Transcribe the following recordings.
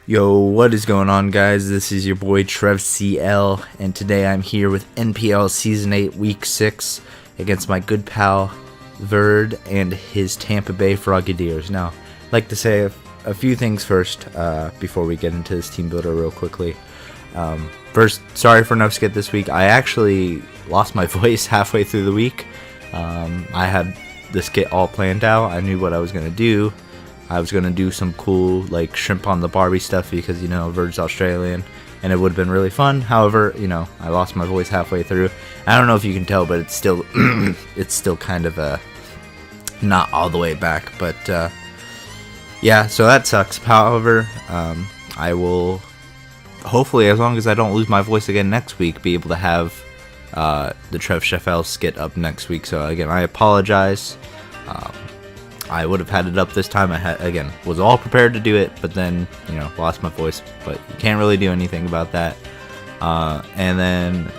Yo, what is going on, guys? This is your boy TrevCL, and today I'm here with NPL Season 8 Week 6 against my good pal Verd and his Tampa Bay Frogadiers. Now, I'd like to say a few things first before we get into this team builder real quickly. First, sorry for no skit this week. I actually lost my voice halfway through the week. I had the skit all planned out. I knew what I was going to do. I was going to do some cool, like, shrimp on the Barbie stuff because, you know, Verd's Australian, and it would have been really fun. However, you know, I lost my voice halfway through. I don't know if you can tell, but it's still it's still kind of not all the way back. But, yeah, so that sucks. However, I will, hopefully, as long as I don't lose my voice again next week, be able to have the TrevCL skit up next week. So, again, I apologize. I would have had it up this time. I was all prepared to do it, but then, you know, lost my voice. But you can't really do anything about that. And then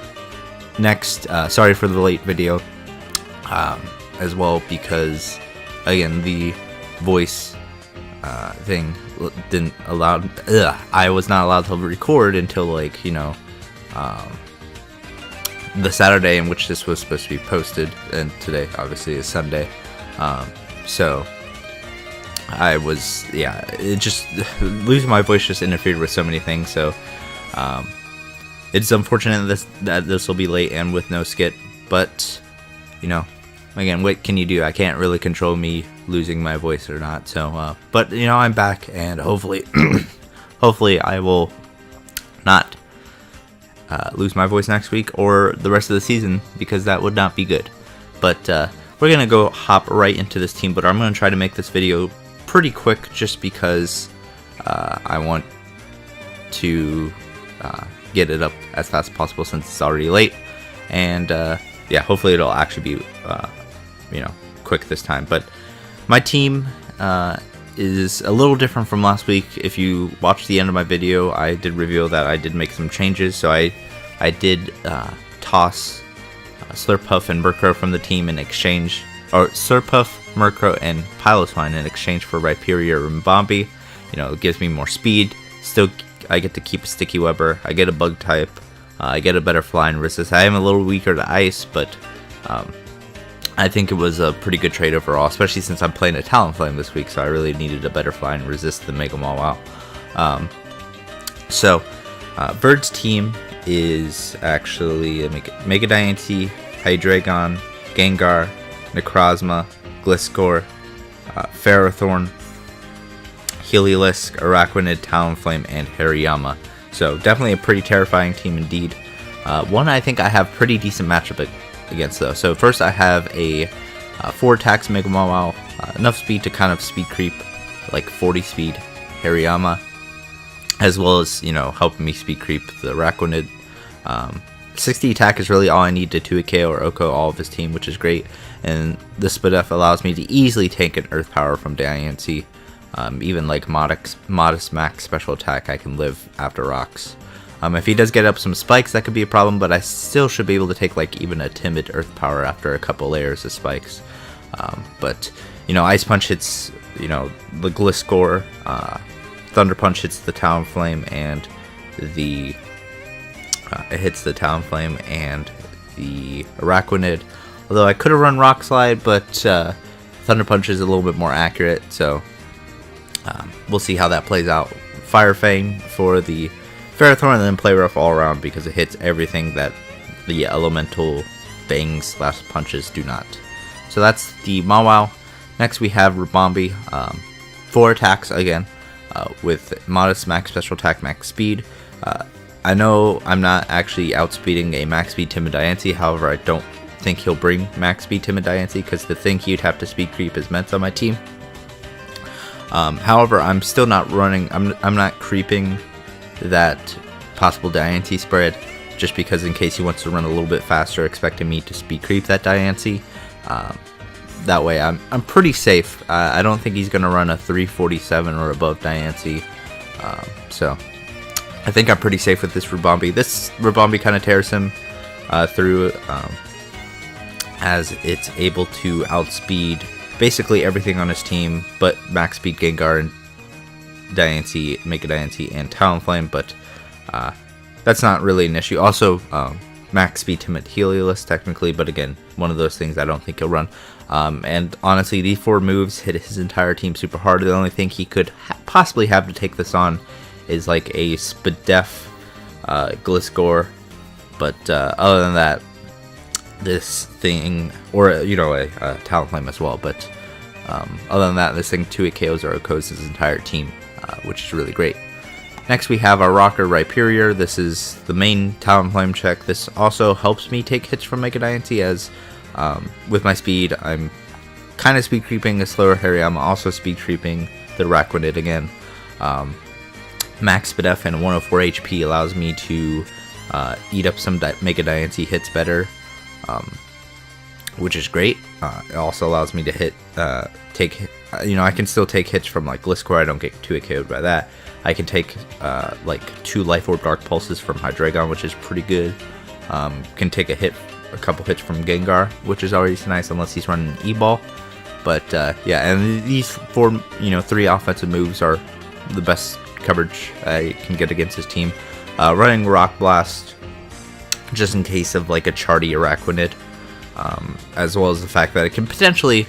next, sorry for the late video as well, because again, the voice thing didn't allow. I was not allowed to record until, like, you know, the Saturday in which this was supposed to be posted, and today obviously is Sunday. So I was, it just, losing my voice just interfered with so many things. So it's unfortunate that this will be late and with no skit, but, you know, again, what can you do? I can't really control me losing my voice or not. So, but, you know, I'm back, and hopefully, hopefully I will not lose my voice next week or the rest of the season, because that would not be good. But we're going to go hop right into this team, but I'm going to try to make this video pretty quick just because I want to get it up as fast as possible since it's already late. And yeah, hopefully it'll actually be, you know, quick this time. But my team is a little different from last week. If you watched the end of my video, I did reveal that I did make some changes. So I did toss Slurpuff and Murkrow from the team in exchange, or Slurpuff, Murkrow, and Piloswine in exchange for Rhyperior and Bombi. You know, it gives me more speed. Still, I get to keep a Sticky Webber. I get a Bug type. I get a better Fly and Resist. I am a little weaker to Ice, but I think it was a pretty good trade overall, especially since I'm playing a Talonflame this week, so I really needed a better Fly and Resist than Mega Mawile. So, Verd's team is actually Mega Diancie, Hydreigon, Gengar, Necrozma, Gliscor, Ferrothorn, Heliolisk, Araquanid, Talonflame, and Hariyama. So definitely a pretty terrifying team indeed. One I think I have pretty decent matchup against though. So first I have a 4 attacks Mega Mawile, enough speed to kind of speed creep, like 40 speed Hariyama, as well as, you know, helping me speed creep the Araquanid. 60 attack is really all I need to 2 KO or OHKO all of his team, which is great. And this Spadef allows me to easily tank an Earth Power from Diancie. Even like modest max special attack, I can live after rocks. If he does get up some spikes, that could be a problem, but I still should be able to take, like, even a timid Earth Power after a couple layers of spikes. But, you know, Ice Punch hits, you know, the Gliscor, Thunder Punch hits the Talonflame, and the it hits the Talonflame and the Araquanid. Although I could have run Rock Slide, but Thunder Punch is a little bit more accurate, so we'll see how that plays out. Fire Fang for the Ferrothorn, and then Play Rough all around because it hits everything that the elemental Fangs / punches do not. So that's the Mawile. Next we have Ribombee, 4 attacks again, with modest max special attack, max speed. I know I'm not actually outspeeding a max speed Timid Diancie, however I don't think he'll bring max speed Timid Diancie because the thing he'd have to speed creep is Mets on my team. However, I'm still not running, I'm not creeping that possible Diancie spread, just because in case he wants to run a little bit faster, expecting me to speed creep that Diancie. That way I'm pretty safe. I don't think he's going to run a 347 or above Diancie, so I think I'm pretty safe with this Ribombee. This Ribombee kind of tears him through, as it's able to outspeed basically everything on his team but max speed Gengar and Diancie, Mega Diancie, and Talonflame, but that's not really an issue. Also, max speed Timid Heliolus technically, but again, one of those things I don't think he'll run. And honestly, these 4 moves hit his entire team super hard. The only thing he could possibly have to take this on is like a Spadef, Gliscor, but other than that, this thing, or a Talonflame as well, but other than that, this thing 2-hit KOs or OKOs his entire team, which is really great. Next we have our Rocker Rhyperior. This is the main Talonflame check. This also helps me take hits from Mega Diancie, as with my speed, I'm kind of speed creeping a slower Hariyama, also speed creeping the Araquanid again. Max Spadef and 104 HP allows me to eat up some Mega Diancie hits better, which is great. It also allows me to I can still take hits from like Gliscor. I don't get 2-hit KO'd by that. I can take like 2 Life Orb Dark Pulses from Hydreigon, which is pretty good. Can take a couple hits from Gengar, which is always nice unless he's running E-Ball. But yeah, and these 3 offensive moves are the best coverage I can get against his team. Running Rock Blast, just in case of like a Charty Araquanid, as well as the fact that it can potentially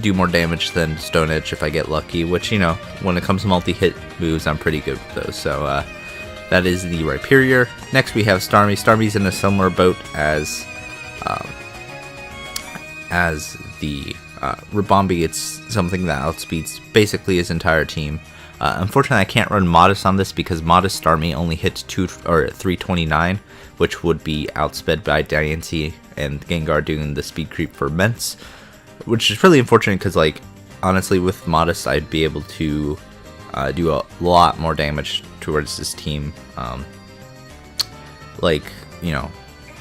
do more damage than Stone Edge if I get lucky, which, when it comes to multi-hit moves, I'm pretty good with those. So that is the Rhyperior. Next we have Starmie. Starmie's in a similar boat as the Ribombee. It's something that outspeeds basically his entire team. Unfortunately, I can't run Modest on this because Modest Starmie only hits 329, which would be outsped by Diancie and Gengar doing the speed creep for Mence, which is really unfortunate because, like, honestly, with Modest, I'd be able to do a lot more damage towards this team.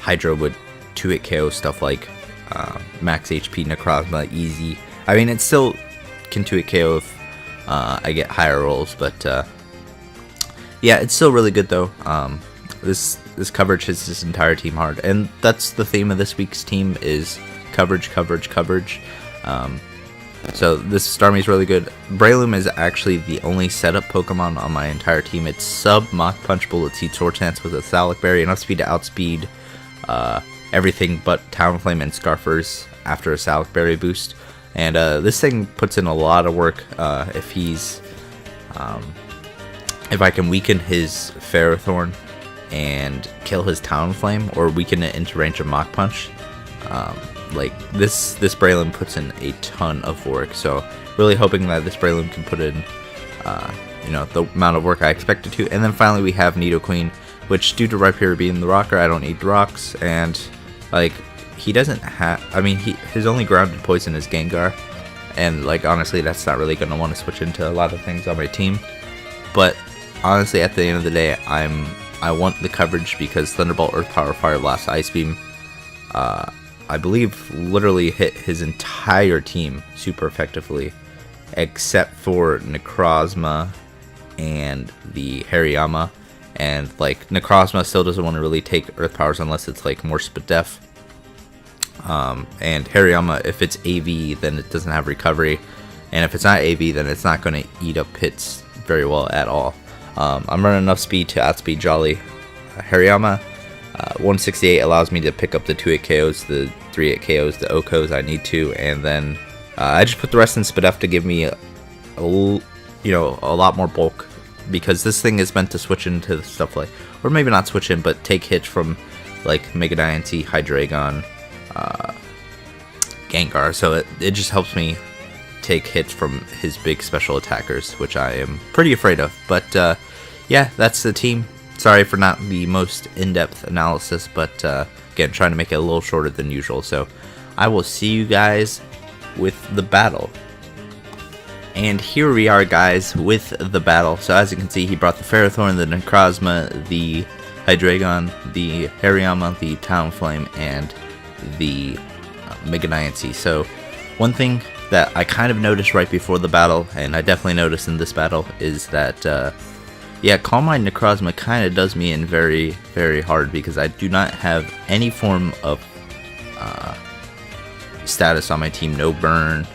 Hydro would 2-hit KO stuff like max HP Necrozma easy. I mean, it still can 2-hit KO if I get higher rolls, but yeah, it's still really good though. This coverage hits this entire team hard, and that's the theme of this week's team is coverage. So this Starmie is really good. Breloom is actually the only setup Pokemon on my entire team. It's sub Mach Punch, Bullet Seed, Sword Dance with a Thalic Berry, enough speed to outspeed everything but Talonflame and Scarfers after a Thalic Berry boost. And this thing puts in a lot of work if I can weaken his Ferrothorn and kill his Talonflame, or weaken it into range of Mach Punch. Like this Breloom puts in a ton of work, so really hoping that this Breloom can put in the amount of work I expect it to. And then finally we have Nidoqueen, which due to Rhyperior being the rocker, I don't need rocks, and like he doesn't have, I mean, his only grounded poison is Gengar, and like honestly that's not really going to want to switch into a lot of things on my team. But honestly, at the end of the day, I want the coverage because Thunderbolt, Earth Power, Fire Blast, Ice Beam, I believe literally hit his entire team super effectively, except for Necrozma and the Hariyama. And like Necrozma still doesn't want to really take Earth Powers unless it's like more Spadef. And Hariyama, if it's AV, then it doesn't have recovery, and if it's not AV, then it's not going to eat up hits very well at all. I'm running enough speed to outspeed Jolly Hariyama. 168 allows me to pick up the 2-hit KOs, the 3-hit KOs, the OKOs I need to, and then I just put the rest in Spadef to give me a lot more bulk, because this thing is meant to switch into stuff like, or maybe not switch in, but take hits from like Mega Diancie, Hydreigon, Gengar, so it just helps me take hits from his big special attackers, which I am pretty afraid of. But yeah, that's the team. Sorry for not the most in-depth analysis, but again, trying to make it a little shorter than usual. So I will see you guys with the battle. And here we are, guys, with the battle. So as you can see, he brought the Ferrothorn, the Necrozma, the Hydreigon, the Hariyama, the Talonflame, and the Mega Diancie. So one thing that I kind of noticed right before the battle, and I definitely noticed in this battle, is that yeah, Calm Mind Necrozma kind of does me in very, very hard, because I do not have any form of status on my team. No burn,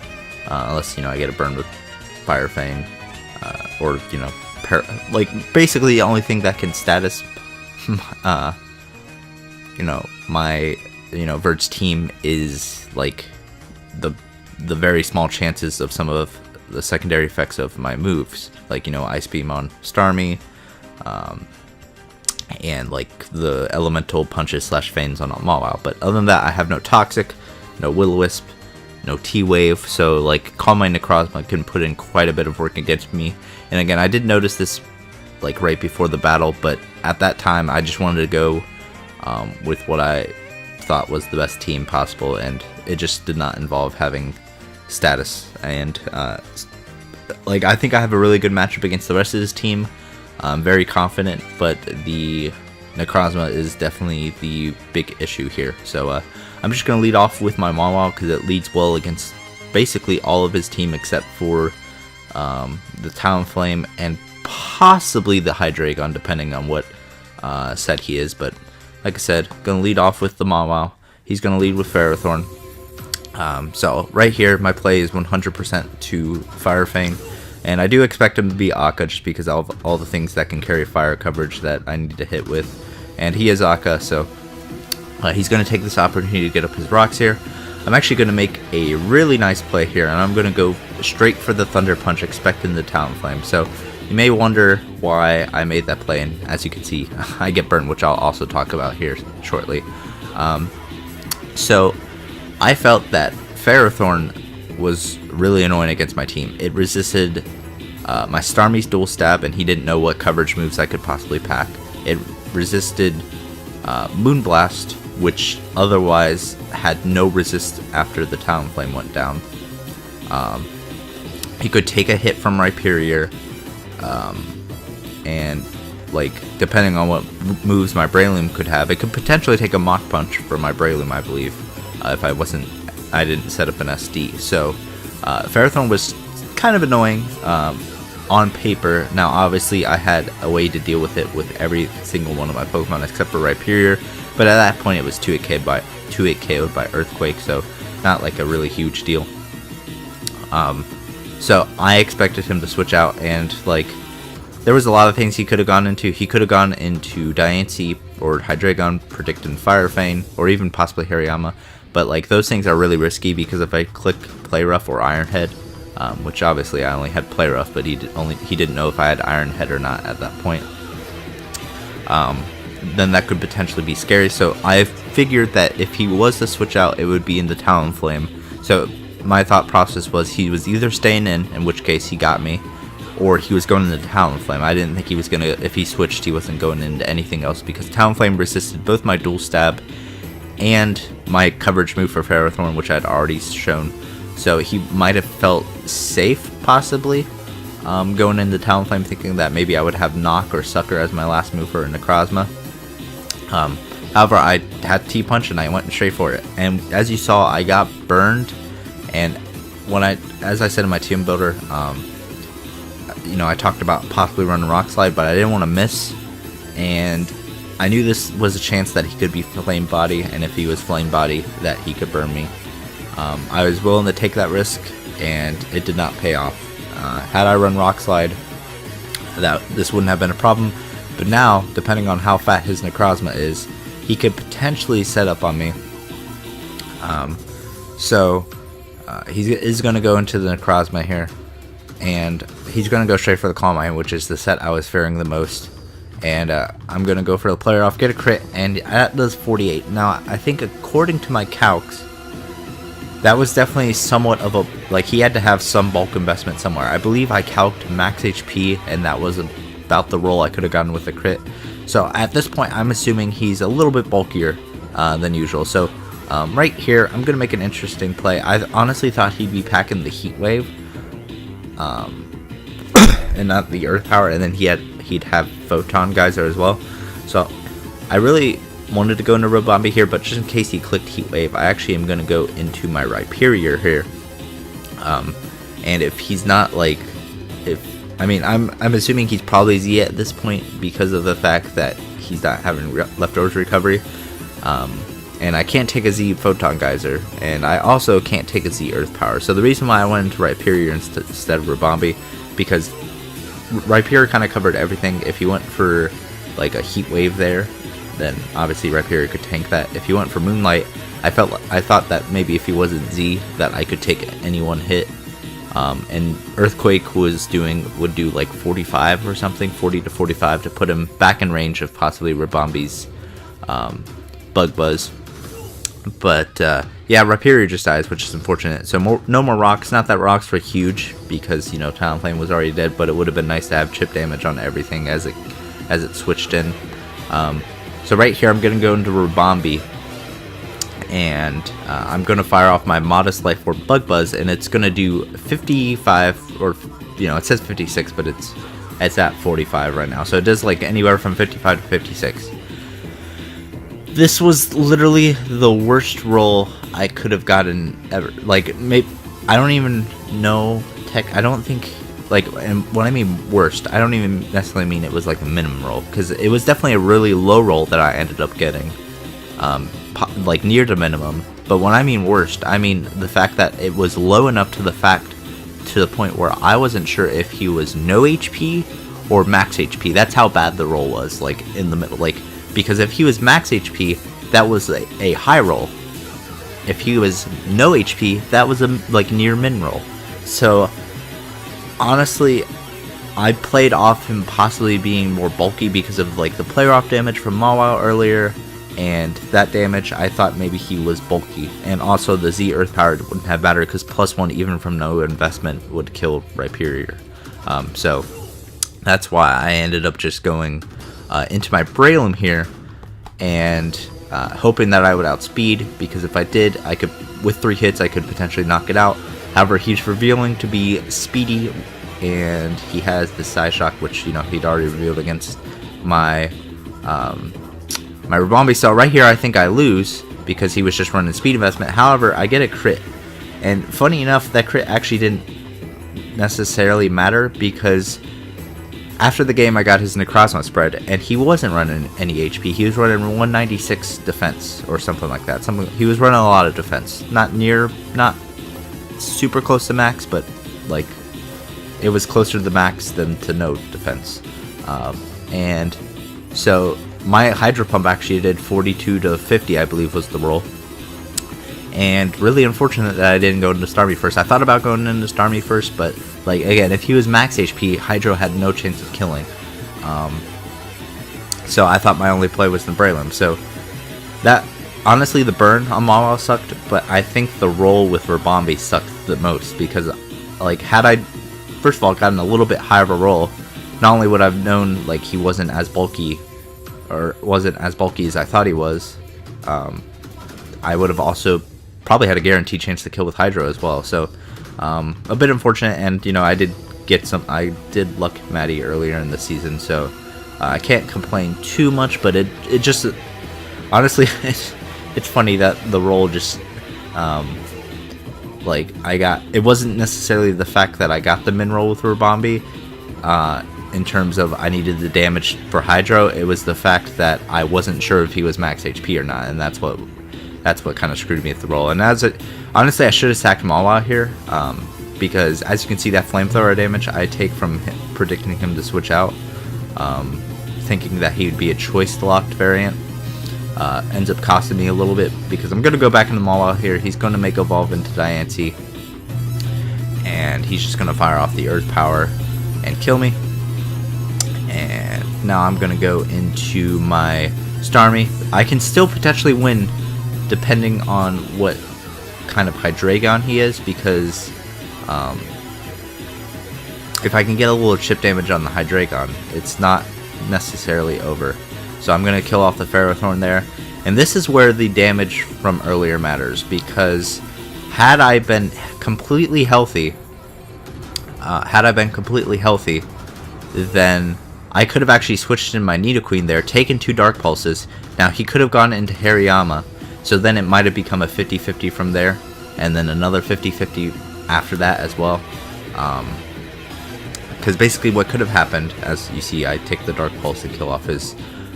unless I get a burn with Fire Fang. or like basically the only thing that can status my Verd's team is like the very small chances of some of the secondary effects of my moves, like Ice Beam on Starmie, and like the elemental punches / feigns on Mawile. But other than that, I have no Toxic, no Will-O-Wisp, no T-Wave, so like Calm Mind Necrozma can put in quite a bit of work against me. And again, I did notice this like right before the battle, but at that time I just wanted to go with what I thought was the best team possible, and it just did not involve having status. And like I think I have a really good matchup against the rest of his team. I'm very confident, but the Necrozma is definitely the big issue here. So I'm just going to lead off with my Mawile because it leads well against basically all of his team except for the Talonflame and possibly the Hydreigon, depending on what set he is. But like I said, going to lead off with the Mawile. He's going to lead with Ferrothorn. So right here, my play is 100% to Fire Fang. And I do expect him to be Akka just because of all the things that can carry fire coverage that I need to hit with. And he is Akka, so he's going to take this opportunity to get up his rocks here. I'm actually going to make a really nice play here, and I'm going to go straight for the Thunder Punch, expecting the Talonflame. So you may wonder why I made that play, and as you can see, I get burned, which I'll also talk about here shortly. So I felt that Ferrothorn was really annoying against my team. It resisted my Starmie's dual stab, and he didn't know what coverage moves I could possibly pack. It resisted Moonblast, which otherwise had no resist after the Talonflame went down. He could take a hit from Rhyperior, and like depending on what moves my Breloom could have, it could potentially take a Mach Punch for my Breloom, I believe, if I didn't set up an SD. So Ferrothorn was kind of annoying on paper. Now obviously I had a way to deal with it with every single one of my Pokemon except for Rhyperior, but at that point it was 2-hit KO'd by Earthquake, so not like a really huge deal. So I expected him to switch out, and like there was a lot of things he could have gone into. He could have gone into Diancie or Hydreigon, predicting Fire Fang, or even possibly Hariyama. But like those things are really risky because if I click Play Rough or Iron Head, which obviously I only had Play Rough, but he didn't know if I had Iron Head or not at that point, then that could potentially be scary. So I figured that if he was to switch out, it would be in the Talonflame. So my thought process was he was either staying in which case he got me, or he was going into Talonflame. I didn't think he was gonna, if he switched, he wasn't going into anything else because Talonflame resisted both my dual stab and my coverage move for Ferrothorn, which I'd already shown. So he might have felt safe, possibly, going into Talonflame, thinking that maybe I would have Knock or Sucker as my last move for Necrozma. However, I had T-Punch and I went straight for it. And as you saw, I got burned. And when as I said in my team builder, I talked about possibly running Rock Slide, but I didn't want to miss. And I knew this was a chance that he could be Flame Body, and if he was Flame Body, that he could burn me. I was willing to take that risk, and it did not pay off. Had I run Rock Slide, this wouldn't have been a problem. But now, depending on how fat his Necrozma is, he could potentially set up on me. So he is going to go into the Necrozma here, and he's going to go straight for the Calm Mind, which is the set I was fearing the most. And I'm going to go for the Player Off, get a crit, and that does 48. Now, I think according to my calcs, that was definitely somewhat of a, like, he had to have some bulk investment somewhere. I believe I calced max HP, and that was about the roll I could have gotten with a crit. So at this point, I'm assuming he's a little bit bulkier than usual. So right here, I'm going to make an interesting play. I honestly thought he'd be packing the Heat Wave, and not the Earth Power, and then he'd have Photon Geyser as well. So I really wanted to go into Robombi here, but just in case he clicked Heat Wave, I actually am going to go into my Rhyperior here. And if he's not like, I'm assuming he's probably Z at this point because of the fact that he's not having leftovers recovery. And I can't take a Z Photon Geyser, and I also can't take a Z Earth Power. So the reason why I went into Rhyperior instead of Robombi, because Rhyperior kind of covered everything. If you went for like a Heat Wave there, then obviously Rhyperior could tank that. If you went for Moonlight, I thought that maybe if he wasn't Z, that I could take any one hit. And Earthquake would do like 45 or something, 40 to 45 to put him back in range of possibly Rabambi's Bug Buzz. But yeah, Rhyperior just dies, which is unfortunate. So no more rocks. Not that rocks were huge because Talonflame was already dead, but it would have been nice to have chip damage on everything as it switched in. So right here, I'm gonna go into Rabambi, and I'm gonna fire off my Modest Life Orb Bug Buzz, and it's gonna do 55, or it says 56, but it's at 45 right now. So it does like anywhere from 55 to 56. This was literally the worst roll I could have gotten ever. Like, I don't even know I don't think, like, and when I mean worst, I don't even necessarily mean it was like a minimum roll, because it was definitely a really low roll that I ended up getting, like near to minimum. But when I mean worst, I mean the fact that it was low enough to the point where I wasn't sure if he was no HP or max HP. That's how bad the roll was, like in the middle, like, because if he was max HP, that was a high roll. If he was no HP, that was a like near min roll. So honestly, I played off him possibly being more bulky because of like the player off damage from Mawile earlier, and that damage I thought maybe he was bulky, and also the Z Earth Power wouldn't have mattered because +1 even from no investment would kill Rhyperior. So that's why I ended up just going into my Breloom here and hoping that I would outspeed, because if I did, I could, with 3 hits, I could potentially knock it out. However, he's revealing to be speedy, and he has the Psyshock, which he'd already revealed against my my Rabambi. So right here, I think I lose because he was just running speed investment. However, I get a crit, and funny enough, that crit actually didn't necessarily matter because after the game, I got his Necrozma spread, and he wasn't running any HP. He was running 196 defense or something like that. He was running a lot of defense, not super close to max, but like it was closer to the max than to no defense. And so my Hydro Pump actually did 42 to 50, I believe was the roll. And really unfortunate that I didn't go into Starmie first. I thought about going into Starmie first, but like again, if he was max HP, Hydro had no chance of killing. So I thought my only play was the Breloom. So that, honestly, the burn on Mawile sucked, but I think the roll with Rabambi sucked the most, because like had I first of all gotten a little bit higher of a roll, not only would I've known like he wasn't as bulky as I thought he was, I would have also probably had a guaranteed chance to kill with Hydro as well. So a bit unfortunate, and I did luck Maddie earlier in the season, so I can't complain too much. But it just honestly it's funny that the roll just like it wasn't necessarily the fact that I got the min roll with Rabambi in terms of I needed the damage for Hydro. It was the fact that I wasn't sure if he was max HP or not, and that's what kind of screwed me at the roll. And honestly, I should have sacked him all out here, because as you can see, that flamethrower damage I take from predicting him to switch out, thinking that he would be a choice locked variant, ends up costing me a little bit, because I'm going to go back into Mawile here. He's going to make Evolve into Diancie, and he's just going to fire off the Earth Power and kill me. And now I'm going to go into my Starmie. I can still potentially win depending on what kind of Hydreigon he is, because if I can get a little chip damage on the Hydreigon, it's not necessarily over. So I'm going to kill off the Ferrothorn there, and this is where the damage from earlier matters, because had I been completely healthy, then I could have actually switched in my Nidoqueen there, taken 2 Dark Pulses. Now he could have gone into Hariyama, so then it might have become a 50-50 from there, and then another 50-50 after that as well. Because basically what could have happened, as you see, I take the Dark Pulse and kill off his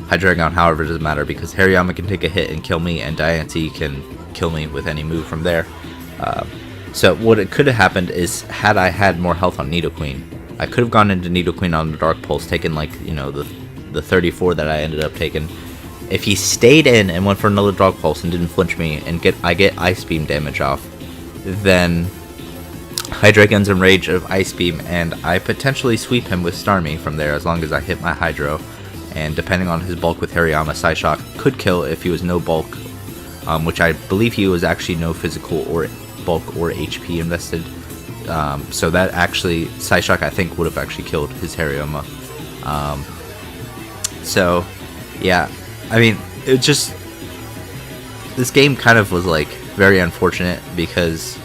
Hydreigon. However, it doesn't matter, because Hariyama can take a hit and kill me, and Diancie can kill me with any move from there. So what it could have happened is, had I had more health on Nidoqueen, I could have gone into Needle Queen on the Dark Pulse, taken like, the 34 that I ended up taking. If he stayed in and went for another Dark Pulse and didn't flinch me and I get Ice Beam damage off, then Hydreigon's Enrage of Ice Beam, and I potentially sweep him with Starmie from there as long as I hit my Hydro. And depending on his bulk with Hariyama, Psyshock could kill if he was no bulk, which I believe he was actually no physical or bulk or HP invested. So that actually, Psyshock I think would have actually killed his Hariyama. So yeah, I mean, it just, this game kind of was like very unfortunate because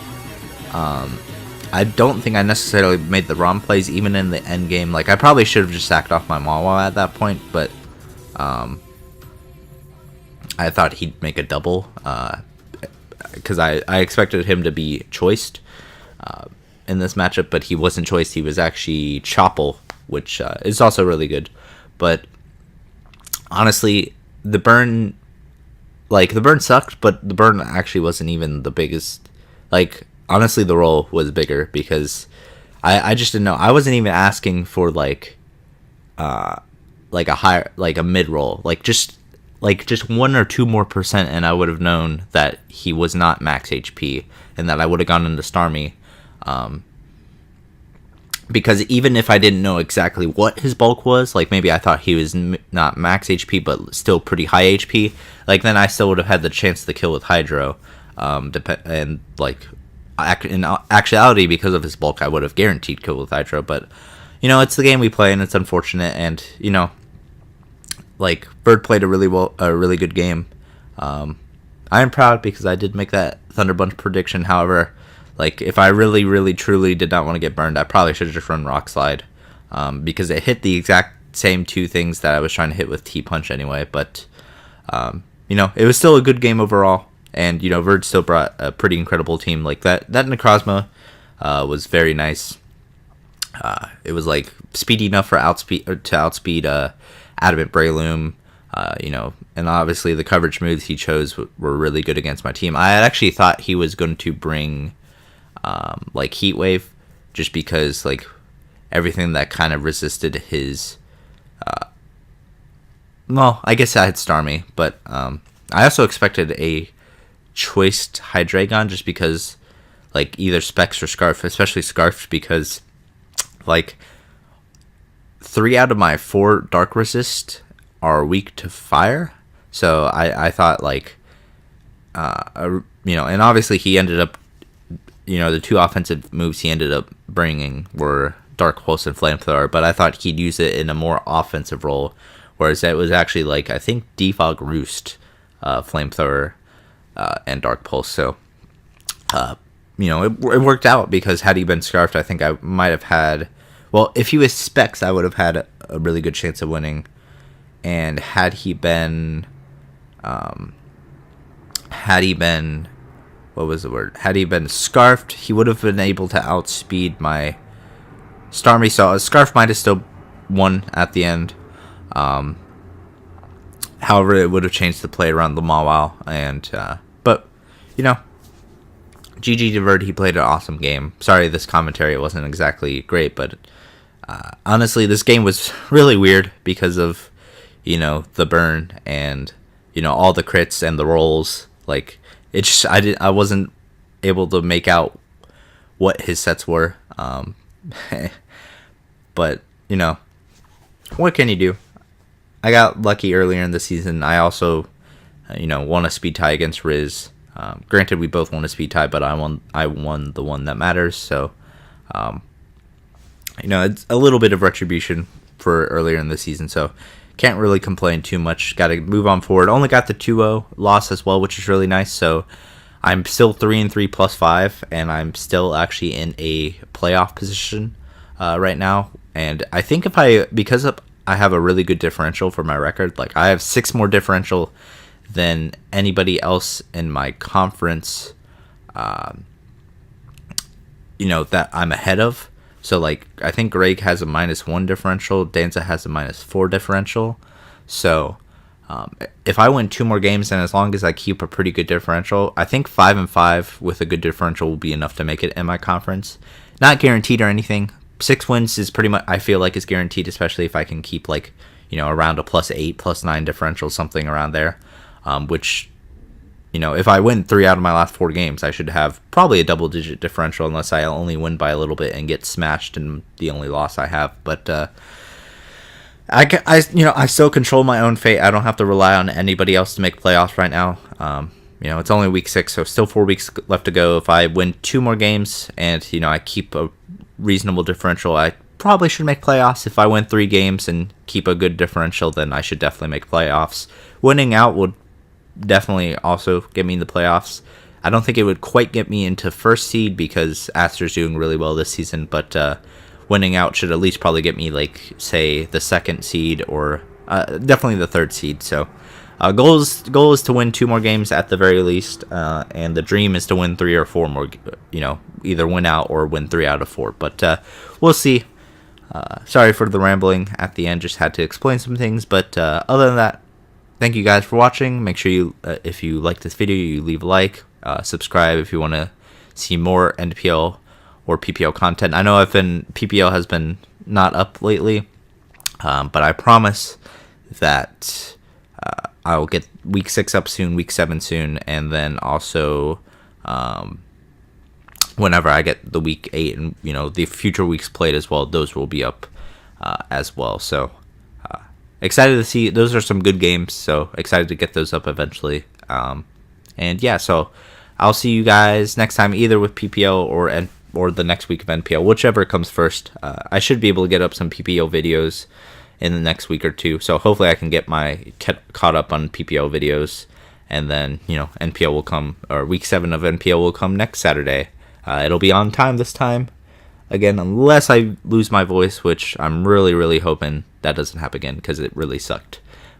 I don't think I necessarily made the wrong plays even in the end game. Like, I probably should have just sacked off my Mawa at that point, but I thought he'd make a double because I expected him to be choiced in this matchup, but he wasn't choiced. He was actually Choppel, which is also really good. But honestly, the burn sucked, but the burn actually wasn't even the biggest. Like, honestly, the roll was bigger because I just didn't know. I wasn't even asking for like a higher, like a mid roll, like just 1 or 2 more percent, and I would have known that he was not max HP, and that I would have gone into Starmie. Because even if I didn't know exactly what his bulk was, like maybe I thought he was not max HP but still pretty high HP, like then I still would have had the chance to kill with Hydro. And like in actuality, because of his bulk, I would have guaranteed kill with Hydro. But it's the game we play, and it's unfortunate. And like Bird played a really good game. I am proud because I did make that Thunderbunch prediction. However, like, if I really, really, truly did not want to get burned, I probably should have just run Rock Slide, because it hit the exact same 2 things that I was trying to hit with T-Punch anyway. But, it was still a good game overall, and, Verge still brought a pretty incredible team. Like, that Necrozma was very nice. It was, like, speedy enough to outspeed Adamant Breloom, and obviously the coverage moves he chose were really good against my team. I actually thought he was going to bring like Heat Wave, just because like everything that kind of resisted his well, I guess I had Starmie, but I also expected a choiced Hydreigon, just because like either Specs or Scarf, especially Scarf, because like 3 out of my 4 Dark Resist are weak to fire. So I thought like and obviously he ended up, the 2 offensive moves he ended up bringing were Dark Pulse and Flamethrower, but I thought he'd use it in a more offensive role, whereas it was actually like, I think, Defog Roost, Flamethrower, and Dark Pulse. So, it worked out, because had he been Scarfed, I think I might have had, well, if he was Specs, I would have had a really good chance of winning, and had he been, what was the word? Had he been Scarfed, he would have been able to outspeed my Starmie. So a Scarf might have still won at the end. However, it would have changed the play around the Mawile. And, but, GG to Verd, he played an awesome game. Sorry, this commentary wasn't exactly great, but honestly, this game was really weird because of, the burn and, all the crits and the rolls. Like, I wasn't able to make out what his sets were. But, what can you do? I got lucky earlier in the season. I also, won a speed tie against Riz. Granted, we both won a speed tie, but I won the one that matters. So, it's a little bit of retribution for earlier in the season. So, can't really complain too much. Got to move on forward. Only got the 2-0 loss as well, which is really nice. So, I'm still 3-3 plus 5, and I'm still actually in a playoff position right now. And I think because I have a really good differential for my record, like I have 6 more differential than anybody else in my conference, that I'm ahead of. So, like, I think Greg has a -1 differential, Danza has a -4 differential. So, if I win 2 more games, and as long as I keep a pretty good differential, I think 5-5 with a good differential will be enough to make it in my conference. Not guaranteed or anything, 6 wins is pretty much, I feel like, is guaranteed, especially if I can keep like, around a +8, +9 differential, something around there, which, if I win 3 out of my last 4 games, I should have probably a double-digit differential, unless I only win by a little bit and get smashed in the only loss I have. But I still control my own fate. I don't have to rely on anybody else to make playoffs right now. It's only week 6, so still 4 weeks left to go. If I win 2 more games and I keep a reasonable differential, I probably should make playoffs. If I win 3 games and keep a good differential, then I should definitely make playoffs. Winning out would definitely also get me in the playoffs. I don't think it would quite get me into first seed because Aster's doing really well this season, but winning out should at least probably get me, like, say, the 2nd seed or definitely the 3rd seed. So goal is to win 2 more games at the very least, and the dream is to win 3 or 4 more, either win out or win 3 out of 4. But we'll see. Sorry for the rambling at the end, just had to explain some things. But other than that, thank you guys for watching. Make sure you, if you like this video, you leave a like, subscribe if you want to see more NPL or PPL content. I know PPL has been not up lately, but I promise that I will get week 6 up soon, week 7 soon, and then also whenever I get the week 8 and the future weeks played as well, those will be up as well. So excited to see. Those are some good games, so excited to get those up eventually. And yeah, so I'll see you guys next time, either with PPL or the next week of NPL, whichever comes first. I should be able to get up some PPL videos in the next week or 2, so hopefully I can get caught up on PPL videos, and then NPL will come, or week 7 of NPL will come next Saturday. It'll be on time this time, again, unless I lose my voice, which I'm really, really hoping that doesn't happen again, because it really sucked.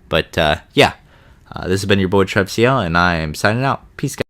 But yeah, this has been your boy TrevCL, and I am signing out. Peace, guys.